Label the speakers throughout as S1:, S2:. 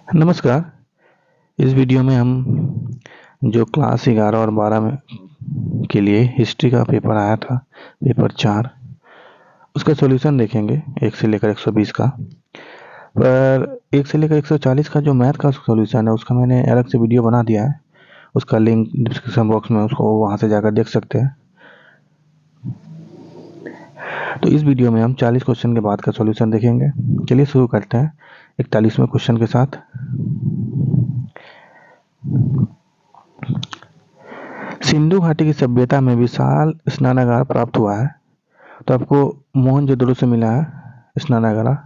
S1: नमस्कार। इस वीडियो में हम जो क्लास 11 और 12 में के लिए हिस्ट्री का पेपर आया था, पेपर 4, उसका सॉल्यूशन देखेंगे 1 से लेकर 120 का। पर 1 से लेकर 140 का जो मैथ का सॉल्यूशन है उसका मैंने अलग से वीडियो बना दिया है। उसका लिंक डिस्क्रिप्शन बॉक्स में, उसको वहाँ से जाकर देख सकते हैं। तो इस वीडियो में हम 40 क्वेश्चन के बाद का सॉल्यूशन देखेंगे। चलिए शुरू करते हैं 41वें क्वेश्चन के साथ। सिंधु घाटी की सभ्यता में विशाल स्नानागार प्राप्त हुआ है। तो आपको मोहनजोदड़ो से मिला है स्नानागार।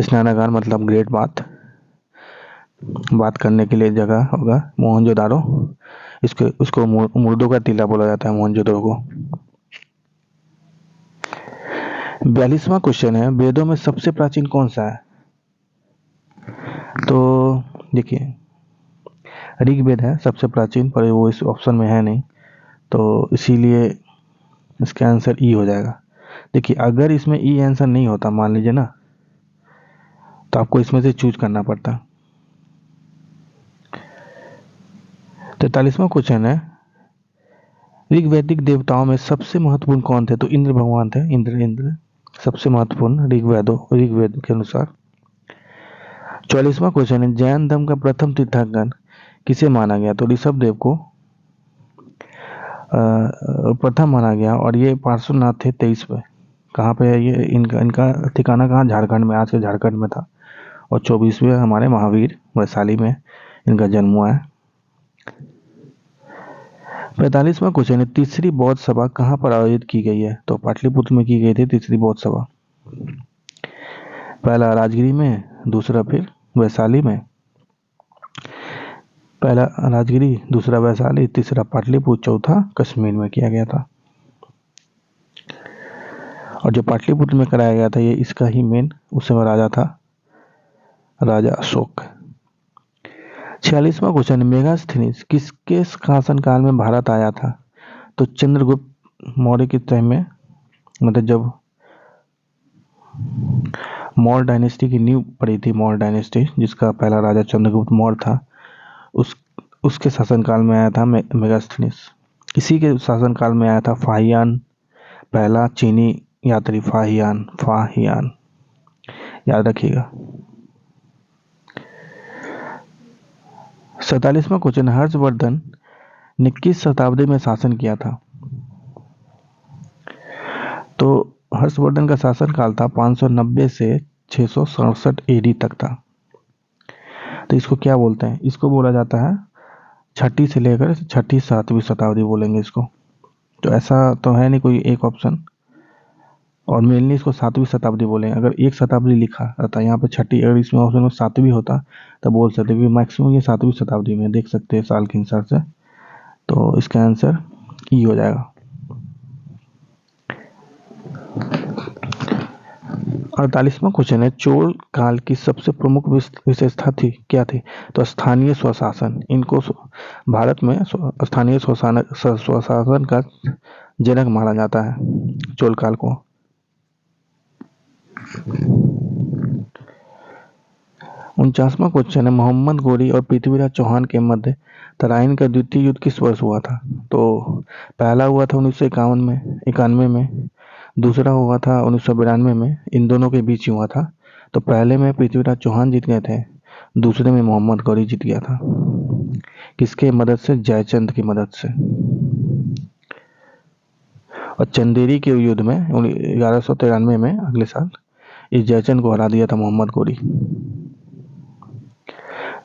S1: स्नानागार मतलब ग्रेट बात करने के लिए जगह होगा मोहनजोदारो। उसको मुर्दों का टीला बोला जाता है मोहनजोदड़ो को। 42वां क्वेश्चन है, वेदों में सबसे प्राचीन कौन सा है? तो देखिए, ऋग्वेद है सबसे प्राचीन, पर वो इस ऑप्शन में है नहीं, तो इसीलिए इसका आंसर ई हो जाएगा। देखिए, अगर इसमें ई आंसर नहीं होता, मान लीजिए ना, तो आपको इसमें से चूज करना पड़ता। 43वां क्वेश्चन है, ऋग्वैदिक देवताओं में सबसे महत्वपूर्ण कौन थे? तो इंद्र भगवान थे। इंद्र सबसे महत्वपूर्ण ऋग्वेद के अनुसार। 44वां क्वेश्चन है, जैन धर्म का प्रथम तीर्थंकर किसे माना गया? तो ऋषभ देव को प्रथम माना गया, और ये पार्श्वनाथ थे 23 पे। कहाँ पे है ये? इनका ठिकाना कहाँ? झारखंड में, आज के झारखंड में था। और 24वें हमारे महावीर वैशाली में इनका जन्म हुआ है। 45वां क्वेश्चन है, तीसरी बौद्ध सभा कहाँ पर आयोजित की गई है? तो पाटलिपुत्र में की गई थी तीसरी बौद्ध सभा। पहला राजगिरी में, दूसरा फिर वैशाली में। पहला राजगिरी, दूसरा वैशाली, तीसरा पाटलिपुत्र, चौथा कश्मीर में किया गया था। और जो पाटलिपुत्र में कराया गया था, ये इसका ही मेन उस समय राजा था, राजा अशोक। 46वां क्वेश्चन, मेगास्थनीज किसके शासनकाल में भारत आया था? तो चंद्रगुप्त मौर्य के टाइम में, मतलब जब मौर्य डायनेस्टी की नींव पड़ी थी, मौर्य डायनेस्टी जिसका पहला राजा चंद्रगुप्त मौर्य था, उसके शासनकाल में आया था मेगास्थनीज। इसी के शासनकाल में आया था फाहियान, पहला चीनी यात्री फाहियान, याद रखिएगा। 47वां क्वेश्चन, हर्षवर्धन ने किस शताब्दी में शासन किया था? तो हर्षवर्धन का शासनकाल था 590 से 667 एडी तक था। तो इसको क्या बोलते हैं? इसको बोला जाता है छठी से लेकर छठी 7वीं शताब्दी बोलेंगे इसको। तो ऐसा तो है नहीं कोई एक ऑप्शन, और मेनली इसको 7वीं शताब्दी बोलेंगे। अगर एक शताब्दी लिखा रहता यहाँ पे छठी, अगर इसमें ऑप्शन में 7वीं होता तो बोल सकते, क्योंकि मैक्सिमम ये 7वीं शताब्दी में देख सकते हैं साल के हिसाब से। तो इसका आंसर ई हो जाएगा। 48वां क्वेश्चन है, चोल काल की सबसे प्रमुख विशेषता थी क्या थी? तो स्थानीय स्वशासन। इनको भारत में स्थानीय स्वशासन का जनक माना जाता है चोल काल को। 49वां क्वेश्चन है, मोहम्मद गोरी और पृथ्वीराज चौहान के मध्य तराइन का द्वितीय युद्ध किस वर्ष हुआ था? तो पहला हुआ था 1991 में, दूसरा हुआ था 1992 में। इन दोनों के बीच हुआ था। तो पहले में पृथ्वीराज चौहान जीत गए थे, दूसरे में मोहम्मद गौरी जीत गया था। किसके मदद से? जयचंद की मदद से। और चंदेरी के युद्ध में 1193 में, अगले साल, इस जयचंद को हरा दिया था मोहम्मद गौरी।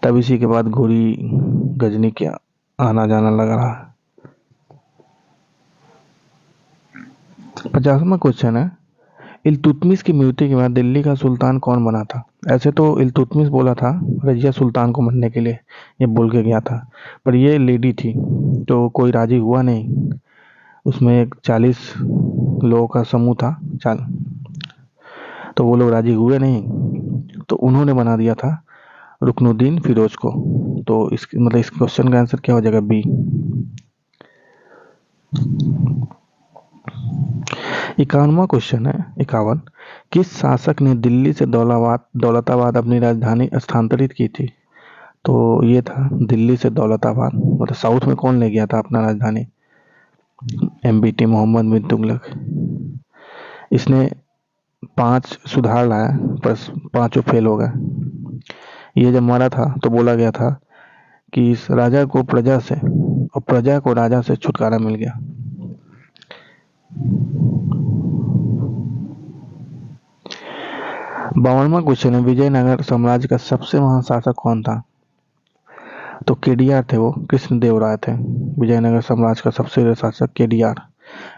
S1: तब इसी के बाद गौरी गजनी के आना जाना लगा रहा। 50वां क्वेश्चन है, इल्तुतमिश की मृत्यु के बाद दिल्ली का सुल्तान कौन बना था? ऐसे तो इल्तुतमिश बोला था रजिया सुल्तान को मरने के लिए, ये बोल के गया था, पर ये लेडी थी तो कोई राजी हुआ नहीं। उसमें एक 40 लोगों का समूह था, तो वो लोग राजी हुए नहीं, तो उन्होंने बना दिया था रुकनुद्दीन फिरोज को। तो इस क्वेश्चन का आंसर क्या हो जाएगा? बी। 51वां क्वेश्चन है, 51, किस शासक ने दिल्ली से दौलताबाद अपनी राजधानी स्थानांतरित की थी? तो ये था दिल्ली से दौलताबाद, मतलब साउथ में कौन ले गया था अपना राजधानी? एमबीटी, मोहम्मद बिन तुगलक। इसने 5 सुधार लाया, बस पांचों फेल हो गए। ये जब मरा था तो बोला गया था कि इस राजा को प्रजा से और प्रजा को राजा से छुटकारा मिल गया। बावनवा क्वेश्चन है, विजयनगर साम्राज्य का सबसे महान शासक कौन था? तो केडीआर थे, वो कृष्णदेव राय थे। विजयनगर साम्राज्य का सबसे बड़ा शासक केडीआर,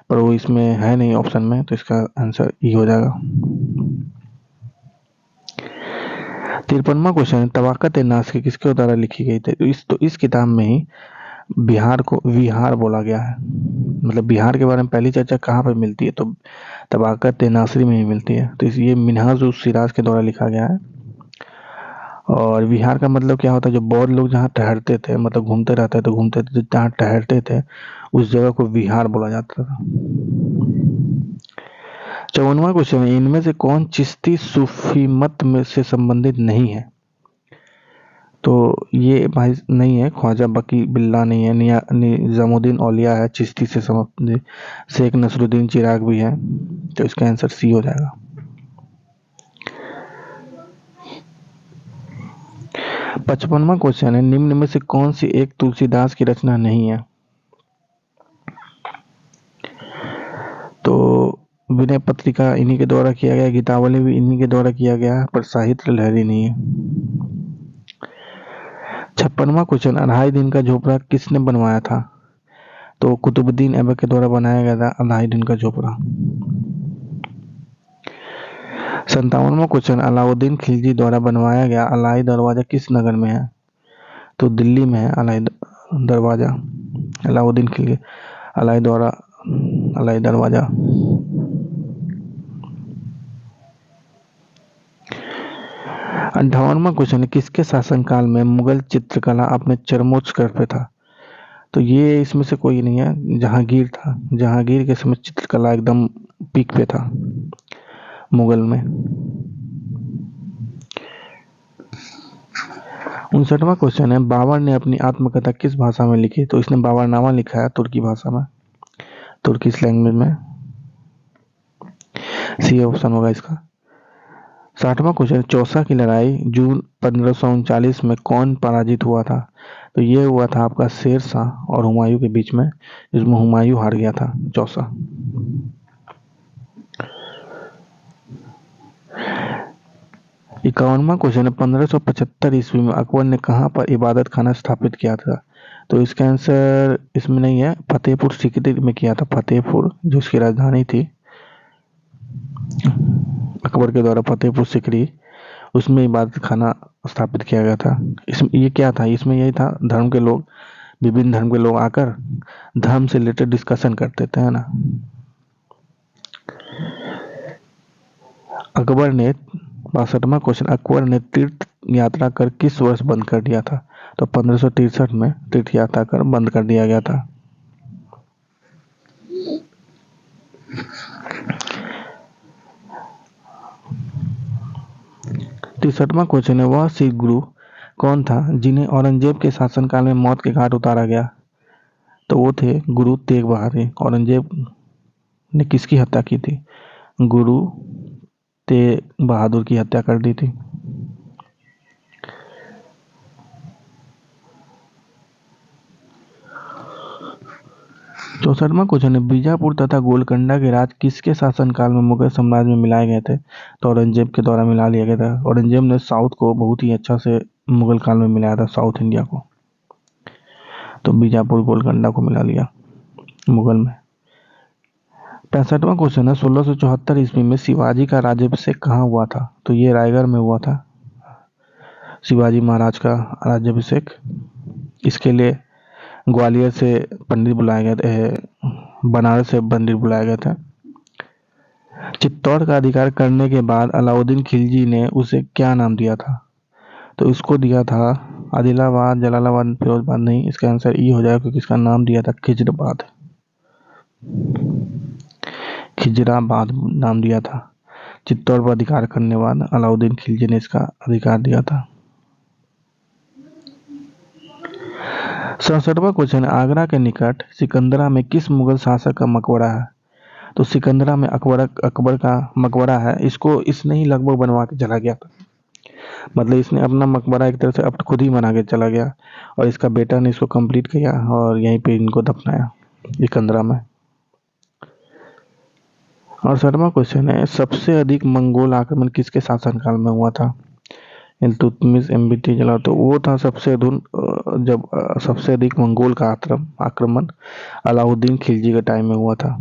S1: पर वो इसमें है नहीं ऑप्शन में, तो इसका आंसर ई हो जाएगा। 53वां क्वेश्चन है, तबाकत नास्की किसके द्वारा लिखी गई थी? तो इस किताब में ही बिहार को विहार बोला गया है। मतलब बिहार के बारे में पहली चर्चा कहाँ पे मिलती है? तो तबाकत नासरी में ही मिलती है। तो ये मिनहाज उस सिराज के द्वारा लिखा गया है। और विहार का मतलब क्या होता है? जो बौद्ध लोग जहाँ ठहरते थे, मतलब घूमते रहते थे, घूमते थे, जहाँ ठहरते थे उस जगह को विहार बोला जाता था। 54वां क्वेश्चन है, इनमें से कौन चिश्ती सूफी मत में से संबंधित नहीं है? तो ये भाई नहीं है, ख्वाजा बकी बिल्ला नहीं है, निजामुद्दीन औलिया है चिश्ती से संबंधित, शेख नसरुद्दीन चिराग भी है, तो इसका आंसर सी हो जाएगा। 55वां क्वेश्चन है, निम्न में से कौन सी एक तुलसीदास की रचना नहीं है? तो विनय पत्रिका इन्हीं के द्वारा किया गया, गीतावली भी इन्हीं के द्वारा किया गया, पर साहित्य लहरी नहीं है। 56वां क्वेश्चन, 2.5 दिन का झोपड़ा किसने बनवाया था? तो कुतुबुद्दीन ऐबक के द्वारा बनाया गया था 2.5 दिन का झोपड़ा। 57वां क्वेश्चन, अलाउद्दीन खिलजी द्वारा बनवाया गया अलाई दरवाजा किस नगर में है? तो दिल्ली में है अलाई दरवाजा, अलाउद्दीन खिलजी अलाई द्वारा अलाई दरवाजा। 58वां क्वेश्चन है, किसके शासनकाल में मुगल चित्रकला अपने चरमोच्च पे था? तो ये इसमें से कोई नहीं है, जहांगीर था। जहांगीर के समय चित्रकला एकदम पीक पे था मुगल में। 59वां क्वेश्चन है, बाबर ने अपनी आत्मकथा किस भाषा में लिखी? तो इसने बाबरनामा लिखा है तुर्की भाषा में, तुर्किश लैंग्वेज में। सी ऑप्शन होगा इसका। 60वां क्वेश्चन, चौसा की लड़ाई जून 1539 में कौन पराजित हुआ था? तो ये हुआ था आपका शेर शाह और हुमायूं के बीच में, जिसमें हुमायूं हार गया था चौसा। 51वां क्वेश्चन है, 1575 ईस्वी में अकबर ने कहाँ पर इबादत खाना स्थापित किया था? तो इसका आंसर इसमें नहीं है, फतेहपुर सीकरी में किया था। फतेहपुर जो उसकी राजधानी थी अकबर के द्वारा, फतेहपुर सीकरी, उसमें इबादत खाना स्थापित किया गया था। इसमें ये क्या था? इसमें यही था, धर्म के लोग, विभिन्न धर्म के लोग आकर धर्म से रिलेटेड डिस्कशन करते थे, है ना। अकबर ने 62वां क्वेश्चन, अकबर ने तीर्थ यात्रा कर किस वर्ष बंद कर दिया था? तो 1563 में तीर्थ यात्रा कर बंद कर दिया गया था। 63वां क्वेश्चन है, वह सिख गुरु कौन था जिन्हें औरंगजेब के शासनकाल में मौत के घाट उतारा गया? तो वो थे गुरु तेग बहादुर। औरंगजेब ने किसकी हत्या की थी? गुरु तेग बहादुर की हत्या कर दी थी। 64वां क्वेश्चन है, बीजापुर तथा गोलकोंडा के राज किसके शासनकाल में मुगल साम्राज्य में मिलाए गए थे? तो औरंगजेब के द्वारा मिला लिया गया था। औरंगजेब ने साउथ को बहुत ही अच्छा से मुगल काल में मिलाया था, साउथ इंडिया को। तो बीजापुर गोलकोंडा को मिला लिया मुगल में। 65वां क्वेश्चन है, 1674 ईस्वी में शिवाजी का राज्याभिषेक कहाँ हुआ था? तो ये रायगढ़ में हुआ था शिवाजी महाराज का राज्याभिषेक। इसके लिए ग्वालियर से पंडित बुलाए गए थे, बनारस से पंडित बुलाए गए थे। चित्तौड़ का अधिकार करने के बाद अलाउद्दीन खिलजी ने उसे क्या नाम दिया था? तो इसको दिया था आदिलाबाद, जलालाबाद, फिरोजबाद नहीं, इसका आंसर ई हो जाएगा, क्योंकि इसका नाम दिया था खिजराबाद। खिजराबाद नाम दिया था। चित्तौड़ पर अधिकार करने के बाद अलाउद्दीन खिलजी ने इसका अधिकार दिया था। 67वां क्वेश्चन है, आगरा के निकट सिकंदरा में किस मुगल शासक का मकबरा है? तो सिकंदरा में अकबर का मकबरा है, इसको इसने ही लगभग बनवा के चला गया था। मतलब इसने अपना मकबरा एक तरह से अब खुद ही बना के चला गया और इसका बेटा ने इसको कंप्लीट किया और यहीं पे इनको दफनाया सिकंदरा में। 68वां क्वेश्चन है, सबसे अधिक मंगोल आक्रमण किसके शासनकाल में हुआ था? इल्तुतमिश, एमबीटी जला, तो वो था जब सबसे अधिक मंगोल का आक्रमण अलाउद्दीन खिलजी के टाइम में हुआ था।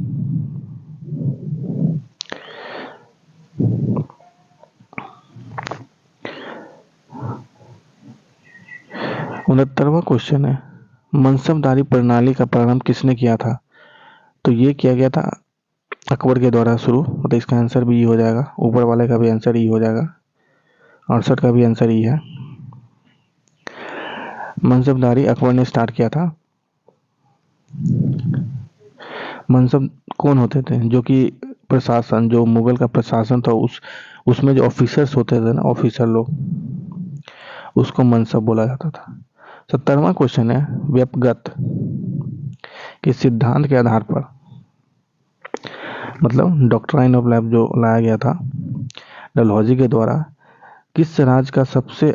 S1: 69वां क्वेश्चन है, मनसबदारी प्रणाली का प्रारंभ किसने किया था? तो ये किया गया था अकबर के द्वारा शुरू। तो इसका आंसर भी ये हो जाएगा, ऊपर वाले का भी आंसर ये हो जाएगा, 68 का भी आंसर ये है। मनसबदारी अकबर ने स्टार्ट किया था। मनसब कौन होते थे? जो कि प्रशासन, जो मुगल का प्रशासन था उसमें जो ऑफिसर्स होते थे ना, ऑफिसर लोग, उसको मनसब बोला जाता था। 70वां क्वेश्चन है, व्यपगत के सिद्धांत के आधार पर, मतलब डॉक्ट्राइन ऑफ लाइफ जो लाया गया था डलहौजी के द्वारा, किस राज्य का सबसे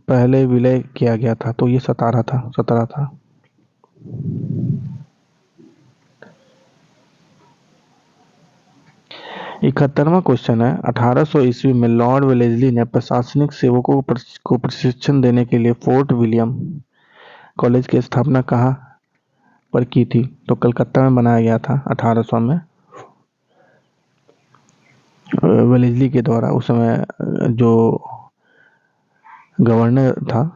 S1: पहले विलय किया गया था? तो ये 17 था। 71वां क्वेश्चन है, 1800 ईस्वी में लॉर्ड वेलेस्ली ने प्रशासनिक सेवकों को प्रशिक्षण देने के लिए फोर्ट विलियम कॉलेज की स्थापना कहाँ पर की थी? तो कलकत्ता में बनाया गया था 1800 में वेलेस्ली के द्वारा। उस समय जो गवर्नर था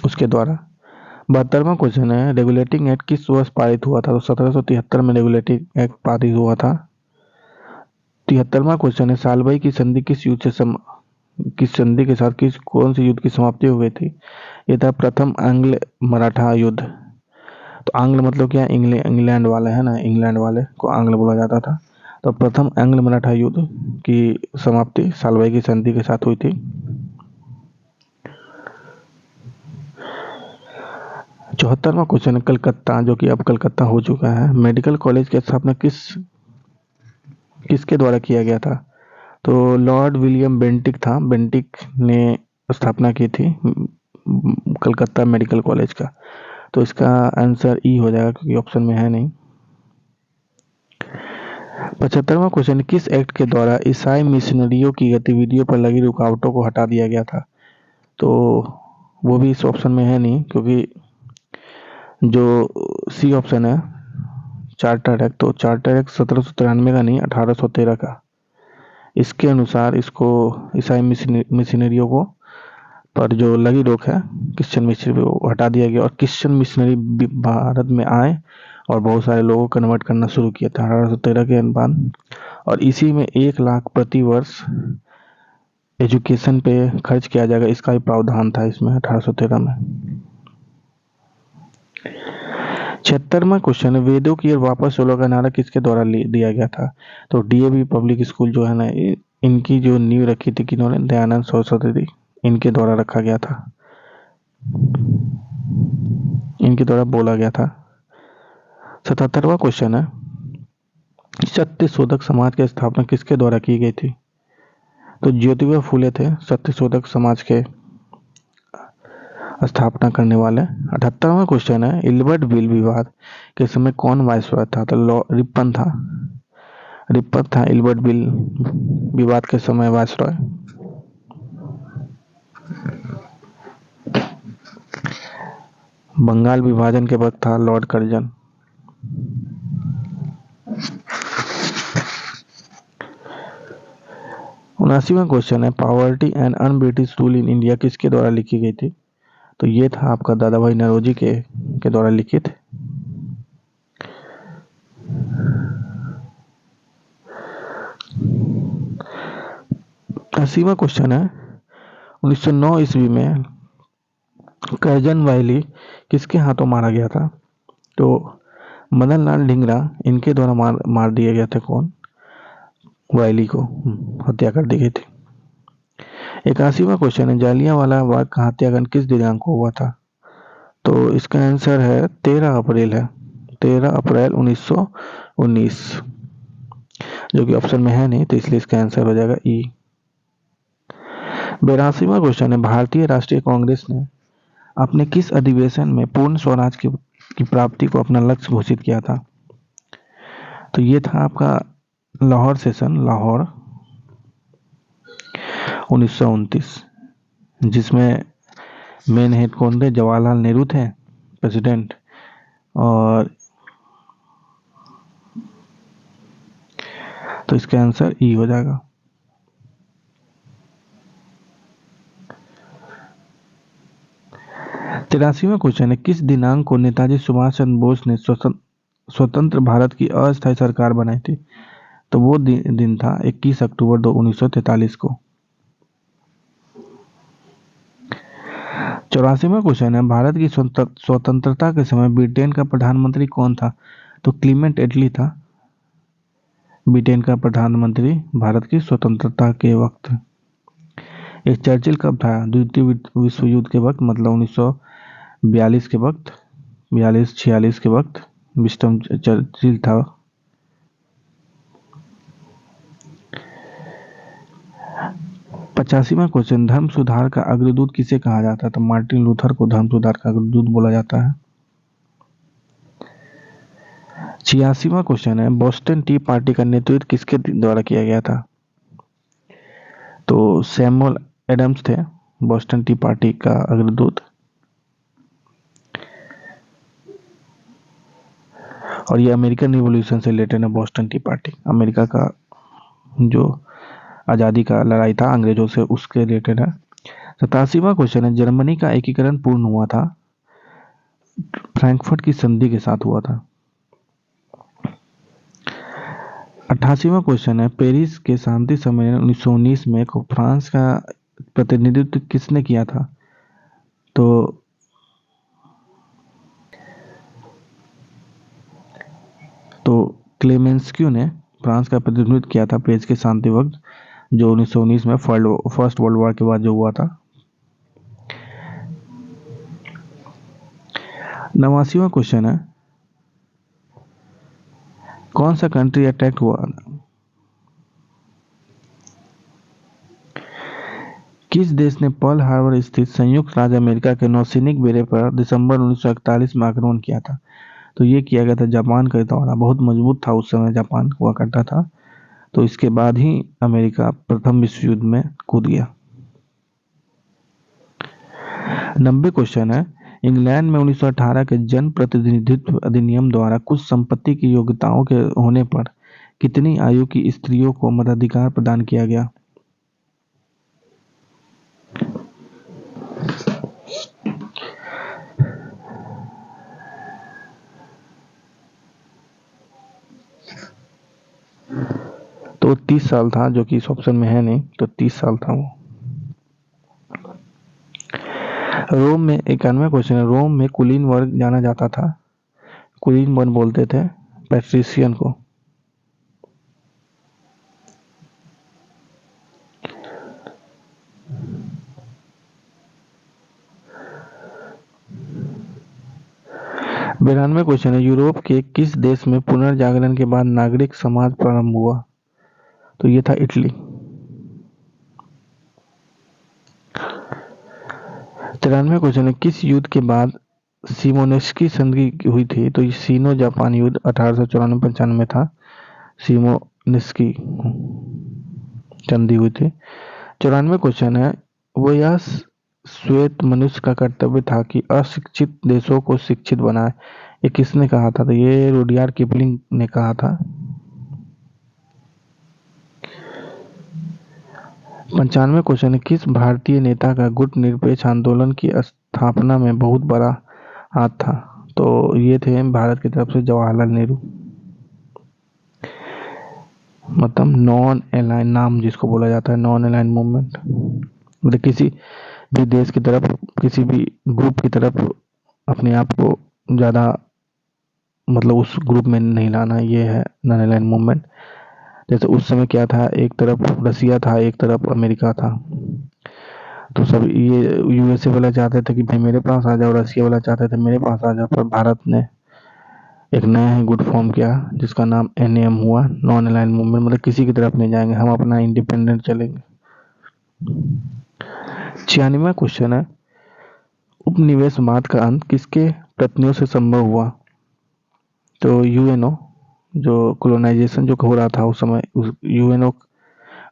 S1: उसके द्वारा। 72वां क्वेश्चन है, रेगुलेटिंग एक्ट किस वर्ष पारित हुआ था? तो 1773 में रेगुलेटिंग एक्ट पारित हुआ था। 73वां क्वेश्चन है, सालबई की संधि किस संधि के साथ कौन से युद्ध की समाप्ति हो गई थी? ये था प्रथम आंग्ल मराठा युद्ध। तो आंग्ल मतलब क्या? इंग्लैंड वाले है ना, इंग्लैंड वाले को आंग्ल बोला जाता था। तो प्रथम आंग्ल मराठा युद्ध की समाप्ति सालबई की संधि के साथ हुई थी। 74वां क्वेश्चन है, कलकत्ता, जो कि अब कलकत्ता हो चुका है, मेडिकल कॉलेज की स्थापना किसके द्वारा किया गया था? तो लॉर्ड विलियम बेंटिक था, बेंटिक ने स्थापना की थी कलकत्ता मेडिकल कॉलेज का। तो इसका आंसर ई हो जाएगा क्योंकि ऑप्शन में है नहीं। 75वां क्वेश्चन, किस एक्ट के द्वारा ईसाई मिशनरियों की गतिविधियों पर लगी रुकावटों को हटा दिया गया था? तो वो भी इस ऑप्शन में है नहीं क्योंकि जो सी ऑप्शन है चार्टर एक्ट, तो चार्टर एक्ट 1793 का नहीं, 1813 का। इसके अनुसार इसको ईसाई मिशनरियों को पर जो लगी रोक है क्रिश्चियन मिशनरी वो हटा दिया गया और क्रिश्चियन मिशनरी भारत में आए और बहुत सारे लोगों को कन्वर्ट करना शुरू किया था 1813 के बाद। और इसी में 1 लाख प्रति वर्ष एजुकेशन पे खर्च किया जाएगा, इसका भी प्रावधान था इसमें 1813 में। 76वां क्वेश्चन, वेदों की ओर वापस चलो का नारा किसके द्वारा दिया गया था? तो डीएवी पब्लिक स्कूल जो है ना, इनकी जो नींव रखी थी किन्होंने? दयानंद सरस्वती, इनके द्वारा रखा गया था, इनके द्वारा बोला गया था। 77वां क्वेश्चन है, सत्यशोधक समाज की स्थापना किसके द्वारा की गई थी? तो ज्योतिबा फूले थे सत्यशोधक समाज के स्थापना करने वाले। 78वां क्वेश्चन है, इल्बर्ट बिल विवाद के समय कौन वायसरॉय था? तो रिपन था इल्बर्ट बिल विवाद के समय वायसरॉय। बंगाल विभाजन के वक्त था लॉर्ड कर्जन। 79वां क्वेश्चन है, poverty and un British rule in India किसके द्वारा लिखी गई थी? तो ये था आपका दादा भाई नौरोजी के द्वारा लिखित। 80वां क्वेश्चन है, 1909 ईस्वी में कर्जन वैली किसके हाथों मारा गया था? तो मदन लाल ढींगरा, इनके द्वारा मार दिए गए थे कौन? वायली को हत्या कर दी गई थी। 81वां क्वेश्चन है, जालियांवाला बाग का हत्याकांड किस दिनांक को हुआ था? तो इसका आंसर है 13 अप्रैल है, 13 अप्रैल 1919, जो कि ऑप्शन में है नहीं, तो इसलिए इसका आंसर हो जाएगा ई। 82वां क्वेश्चन है, भारतीय राष्ट्रीय कांग्रेस ने अपने किस अधिवेशन में पूर्ण स्वराज की प्राप्ति को अपना लक्ष्य घोषित किया था? तो ये था आपका लाहौर सेशन, लाहौर 1929, जिसमें मेन हेड कौन थे? जवाहरलाल नेहरू थे प्रेसिडेंट, और तो इसका आंसर ई हो जाएगा। 83वां क्वेश्चन है, किस दिनांक को नेताजी सुभाष चंद्र बोस ने स्वतंत्र भारत की अस्थायी सरकार बनाई थी? तो वो दिन था 21 अक्टूबर 1943 को। 84वां क्वेश्चन है, भारत की स्वतंत्रता के समय ब्रिटेन का प्रधानमंत्री कौन था? तो क्लीमेंट एटली था ब्रिटेन का प्रधानमंत्री भारत की स्वतंत्रता के वक्त। ये चर्चिल कब था? द्वितीय विश्व युद्ध के वक्त, मतलब 1942 के वक्त, 42-46 के वक्त विंस्टन चर्चिल था। 85वां क्वेश्चन, धर्म सुधार का अग्रदूत किसे कहा जाता है? तो मार्टिन लूथर को धर्म सुधार का अग्रदूत बोला जाता है। 86वां क्वेश्चन है, बोस्टन टी पार्टी का नेतृत्व किसके द्वारा किया गया था? तो सैमुअल एडम्स थे बोस्टन टी पार्टी का अग्रदूत। और ये अमेरिकन रिवॉल्यूशन से रिलेटेड है। बोस्टन टी पार्टी अमेरिका का जो आज़ादी का लड़ाई था अंग्रेजों से, उसके रिलेटेड है। 87वां क्वेश्चन है, जर्मनी का एकीकरण पूर्ण हुआ था? फ्रैंकफर्ट की संधि के साथ हुआ था। 88वां क्वेश्चन है, पेरिस के शांति सम्मेलन 1919 में फ्रांस का प्रतिनिधित्व किसने किया था? तो क्लेमेंस्क्यू ने फ्रांस का प्रतिनिधित्व किया था पेरिस के शांति वक्त, जो 1919 में फर्स्ट वर्ल्ड वॉर के बाद जो हुआ था। 89वां क्वेश्चन है, कौन सा कंट्री अटैक हुआ? किस देश ने पर्ल हार्बर स्थित संयुक्त राज्य अमेरिका के नौसैनिक बेड़े पर दिसंबर 1941 में आक्रमण किया था? तो ये किया गया था जापान के द्वारा। बहुत मजबूत था उस समय, जापान हुआ करता था। तो इसके बाद ही अमेरिका प्रथम विश्व युद्ध में कूद गया। 90 क्वेश्चन है, इंग्लैंड में 1918 के जन प्रतिनिधित्व अधिनियम द्वारा कुछ संपत्ति की योग्यताओं के होने पर कितनी आयु की स्त्रियों को मताधिकार प्रदान किया गया? तो 30 साल था, जो कि इस ऑप्शन में है नहीं, तो 30 साल था वो। रोम में 91वां क्वेश्चन है, रोम में कुलीन वर्ग जाना जाता था? कुलीन वर्ग बोलते थे पैट्रिशियन को। 92 क्वेश्चन है, यूरोप के किस देश में पुनर्जागरण के बाद नागरिक समाज प्रारंभ हुआ? तो ये था इटली। 93 क्वेश्चन है, किस युद्ध के बाद सिमोनोस्की संधि हुई थी? तो ये सीनो जापान युद्ध 1894-95 में था, सिमोनोस्की संधि हुई थी। 94 क्वेश्चन है, वो यह श्वेत मनुष्य का कर्तव्य था कि अशिक्षित देशों को शिक्षित बनाए, ये किसने कहा था? तो ये रुडयार्ड किपलिंग ने कहा था। 95 क्वेश्चन है, किस भारतीय नेता का गुट निरपेक्ष आंदोलन की स्थापना में बहुत बड़ा हाथ था? तो ये थे भारत की तरफ से जवाहरलाल नेहरू। मतलब नॉन अलाइन नाम जिसको बोला जाता है, नॉन अलाइन मूवमेंट, मतलब किसी भी देश की तरफ, किसी भी ग्रुप की तरफ अपने आप को ज़्यादा मतलब उस ग्रुप में नहीं लाना, ये है नॉन अलाइंड मूवमेंट। जैसे उस समय क्या था, एक तरफ रसिया था, एक तरफ अमेरिका था, तो सब ये यूएसए वाला चाहते थे कि भाई मेरे पास आ जाओ, रसिया वाला चाहते थे मेरे पास आ जाओ, पर भारत ने एक नया ही गुट फॉर्म किया जिसका नाम एनएम हुआ, नॉन अलाइंड मूवमेंट, मतलब किसी की तरफ नहीं जाएंगे, हम अपना इंडिपेंडेंट चलेंगे। 96वां क्वेश्चन है, उपनिवेशवाद का अंत किसके प्रयत्नों से संभव हुआ? तो यूएनओ, जो कोलोनाइजेशन जो हो रहा था उस समय, उस यूएनओ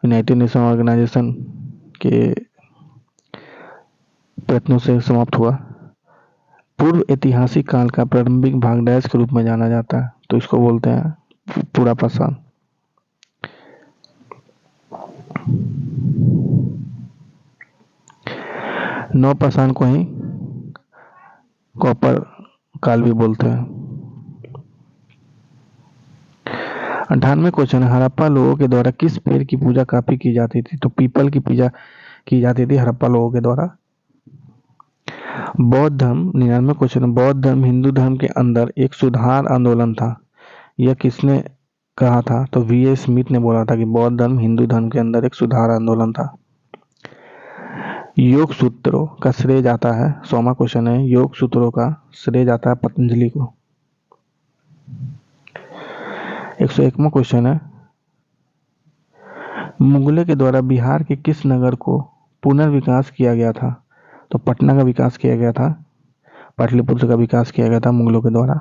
S1: यूनाइटेड नेशन ऑर्गेनाइजेशन के प्रयत्नों से समाप्त हुआ। पूर्व ऐतिहासिक काल का प्रारंभिक भाग डैश के रूप में जाना जाता है, तो इसको बोलते हैं पूरा पाषाण। नवपाषाण को ही कॉपर काल भी बोलते हैं। 98 क्वेश्चन है, हड़प्पा लोगों के द्वारा किस पेड़ की पूजा काफी की जाती थी? तो पीपल की पूजा की जाती थी हड़प्पा लोगों के द्वारा। बौद्ध धर्म, 99 क्वेश्चन है, बौद्ध धर्म हिंदू धर्म के अंदर एक सुधार आंदोलन था, यह किसने कहा था? तो वी.ए. स्मिथ ने बोला था कि बौद्ध धर्म हिंदू धर्म के अंदर एक सुधार आंदोलन था। योग सूत्रों का श्रेय जाता है, 100वां क्वेश्चन है, योग सूत्रों का श्रेय जाता है पतंजलि को। 101वां क्वेश्चन है, मुगलों के द्वारा बिहार के किस नगर को पुनर्विकास किया गया था? तो पटना का विकास किया गया था, पाटलिपुत्र का विकास किया गया था मुगलों के द्वारा।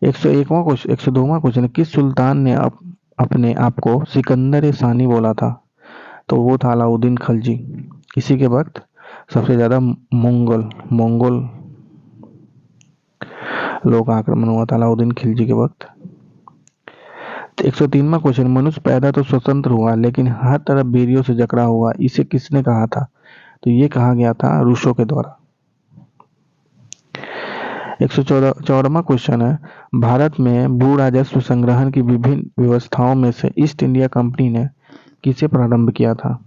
S1: 101वां क्वेश्चन, 102वां क्वेश्चन है, किस सुल्तान ने अपने आप को सिकंदर सानी बोला था? तो वो था अलाउद्दीन खिलजी। इसी के वक्त सबसे ज्यादा मंगोल लोगों का आक्रमण हुआ था अलाउद्दीन खिलजी के वक्त। 103वां क्वेश्चन, मनुष्य पैदा तो स्वतंत्र हुआ लेकिन हर तरफ बेरियों से जकड़ा हुआ, इसे किसने कहा था? तो ये कहा गया था रूसों के द्वारा। 114वां क्वेश्चन है, भारत में भू राजस्व संग्रहण की विभिन्न व्यवस्थाओं में से ईस्ट इंडिया कंपनी ने किसे प्रारंभ किया था?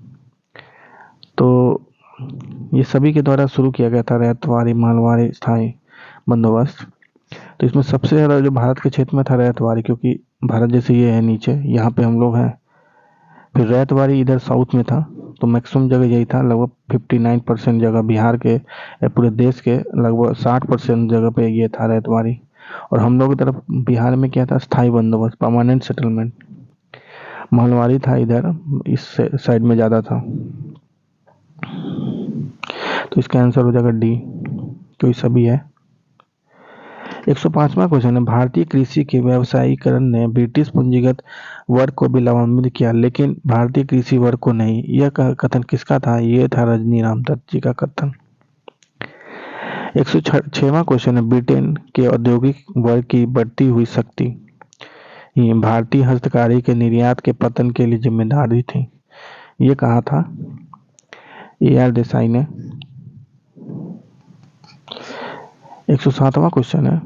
S1: तो ये सभी के द्वारा शुरू किया गया था, रैयतवाड़ी, मालवाड़ी, स्थायी बंदोबस्त। तो इसमें सबसे ज्यादा जो भारत के क्षेत्र में था रैयतवाड़ी, क्योंकि भारत जैसे ये है नीचे, यहाँ पे हम लोग हैं। फिर रैयतवाड़ी इधर साउथ में था, तो मैक्सिमम जगह यही था, लगभग 59% जगह बिहार के पूरे देश के लगभग 60% जगह पे ये था रैयतवाड़ी। और हम लोग की तरफ बिहार में क्या था, स्थायी बंदोबस्त, परमानेंट सेटलमेंट। महलवाड़ी था इधर इस साइड में ज्यादा था, तो इसका आंसर हो जाएगा डी, तो ये सभी है। 105वां क्वेश्चन है, भारतीय कृषि के व्यावसायीकरण ने ब्रिटिश पूंजीगत वर्ग को भी लाभान्वित किया लेकिन भारतीय कृषि वर्ग को नहीं, यह कथन किसका था? ये था रजनीराम दत्त जी का कथन। 106वां क्वेश्चन है, ब्रिटेन के औद्योगिक वर्ग की बढ़ती हुई शक्ति ये भारतीय हस्तकारी के निर्यात के पतन के लिए जिम्मेदारी थी, ये कहा था ए.आर. देसाई ने। 107वां क्वेश्चन है,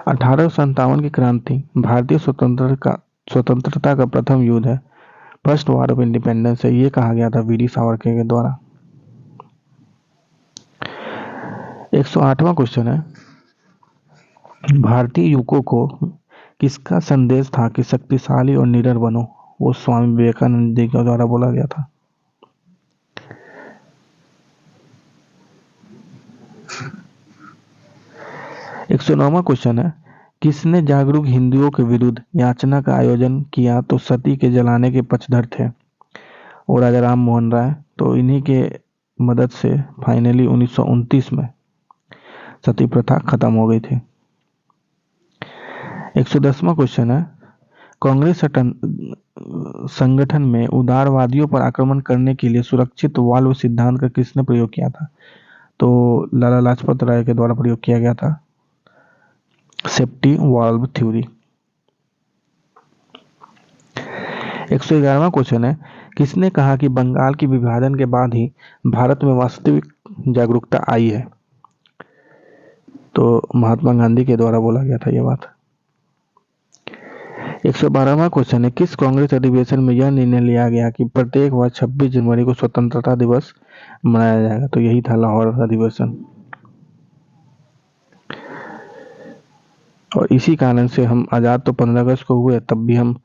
S1: 1857 की क्रांति भारतीय स्वतंत्रता का प्रथम युद्ध है, फर्स्ट वॉर ऑफ इंडिपेंडेंस है, ये कहा गया था वीर सावरकर के द्वारा। 108वां क्वेश्चन है, भारतीय युवकों को किसका संदेश था कि शक्तिशाली और निडर बनो? वो स्वामी विवेकानंद जी के द्वारा बोला गया था। 109वां क्वेश्चन है, किसने जागरूक हिंदुओं के विरुद्ध याचना का आयोजन किया? तो सती के जलाने के पक्षधर थे और राजा राम मोहन राय, तो इन्हीं के मदद से फाइनली 1929 में सती प्रथा खत्म हो गई थी। 110वां क्वेश्चन है, कांग्रेस संगठन में उदारवादियों पर आक्रमण करने के लिए सुरक्षित वाल्व सिद्धांत का किसने प्रयोग किया था? तो लाला लाजपत राय के द्वारा प्रयोग किया गया था, सेफ्टी वाल्व थ्योरी। 111वां क्वेश्चन है, किसने कहा कि बंगाल की विभाजन के बाद ही भारत में वास्तविक जागरूकता आई है? तो महात्मा गांधी के द्वारा बोला गया था यह बात। 112वां क्वेश्चन है, किस कांग्रेस अधिवेशन में यह निर्णय लिया गया कि प्रत्येक वर्ष 26 जनवरी को स्वतंत्रता दिवस मनाया जाएगा? तो यही था लाहौर अधिवेशन। और इसी कारण से हम आज़ाद तो 15 अगस्त को हुए, तब भी हम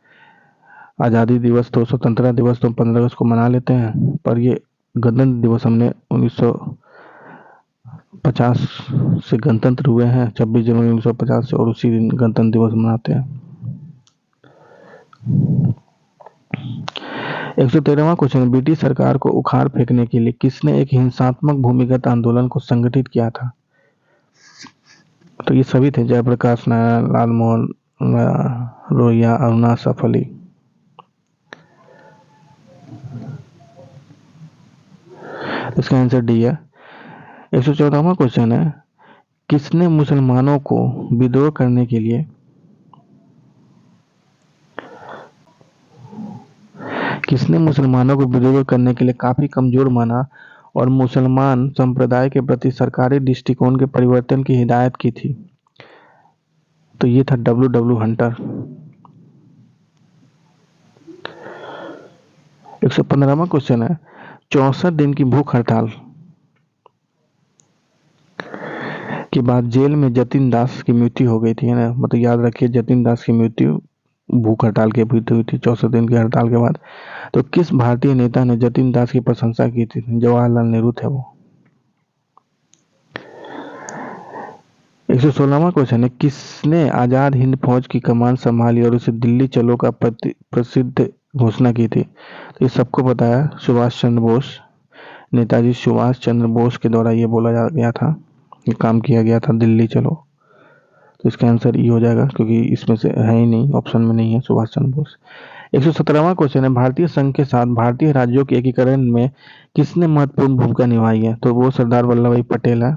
S1: आज़ादी दिवस तो स्वतंत्रता दिवस तो 15 अगस्त को मना लेते हैं, पर ये गणतंत्र दिवस हमने 1950 से गणतंत्र हुए हैं, 26 जनवरी 1950 से, और उसी दिन गणतंत्र दिवस मनाते हैं। 113वां क्वेश्चन, ब्रिटिश सरकार को उखाड़ फेंकने के लिए किसने एक हिंसात्मक भूमिगत आंदोलन को संगठित किया था? तो ये सभी थे, जयप्रकाश नारायण, लालमोहन रोहिया, अरुणा सफली। इसका आंसर डी है। 114वां क्वेश्चन है, किसने मुसलमानों को विद्रोह करने के लिए काफी कमजोर माना और मुसलमान संप्रदाय के प्रति सरकारी दृष्टिकोण के परिवर्तन की हिदायत की थी? तो ये था W हंटर। 115वां क्वेश्चन है, 64 दिन की भूख हड़ताल के बाद जेल में जतिन दास की मृत्यु हो गई थी, है ना। मतलब याद रखिए, जतिन दास की मृत्यु भूख हड़ताल की मृत्यु हुई थी 64 दिन की हड़ताल के बाद। तो किस भारतीय नेता ने जतिन दास की प्रशंसा की थी? जवाहरलाल नेहरू थे वो। 116वां क्वेश्चन है, किसने आजाद हिंद फौज की कमान संभाली और उसे दिल्ली चलो का प्रसिद्ध घोषणा की थी? तो ये सबको पता है, सुभाष चंद्र बोस। नेताजी सुभाष चंद्र बोस के द्वारा ये बोला गया था, ये काम किया गया था, दिल्ली चलो। तो इसका आंसर ये हो जाएगा, क्योंकि इसमें से है ही नहीं, ऑप्शन में नहीं है सुभाष चंद्र बोस। 117वां क्वेश्चन है, भारतीय संघ के साथ भारतीय राज्यों के एकीकरण में किसने महत्वपूर्ण भूमिका निभाई है? तो वो सरदार वल्लभ भाई पटेल है।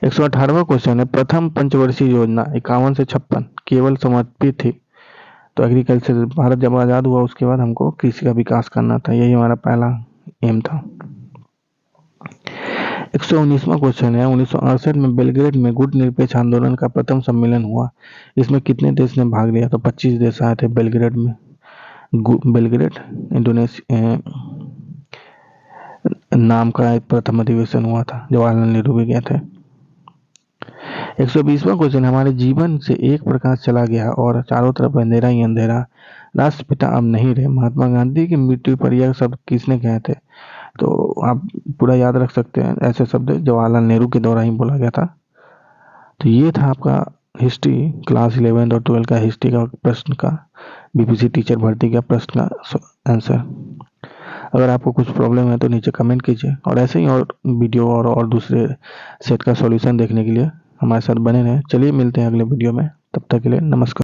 S1: 118वां क्वेश्चन है, प्रथम पंचवर्षीय योजना 51 से 56 केवल समर्पित थी? तो एग्रीकल्चर, भारत जब आजाद हुआ उसके बाद हमको कृषि का विकास करना था, यही हमारा पहला एम था। 119वां क्वेश्चन है, 1968 में बेलग्रेड में गुट निरपेक्ष आंदोलन का प्रथम सम्मेलन हुआ, इसमें कितने देश ने भाग लिया? तो 25 देश आए थे बेलग्रेड में। बेलग्रेड इंडोनेशिया नाम का एक प्रथम अधिवेशन हुआ था, जवाहरलाल नेहरू भी गए थे। 120वां क्वेश्चन, हमारे जीवन से एक प्रकाश चला गया और चारों तरफ अंधेरा ही अंधेरा, राष्ट्रपिता अब नहीं रहे, महात्मा गांधी की मृत्यु पर यह शब्द किसने कहे थे? तो आप पूरा याद रख सकते हैं, ऐसे शब्द जवाहरलाल नेहरू के द्वारा ही बोला गया था। तो ये था आपका हिस्ट्री, क्लास 11 और 12 का हिस्ट्री का प्रश्न का, बीपीसी टीचर भर्ती का प्रश्न का आंसर। अगर आपको कुछ प्रॉब्लम है तो नीचे कमेंट कीजिए, और ऐसे ही और वीडियो और दूसरे सेट का सॉल्यूशन देखने के लिए हमारे साथ बने रहें। चलिए मिलते हैं अगले वीडियो में, तब तक के लिए नमस्कार।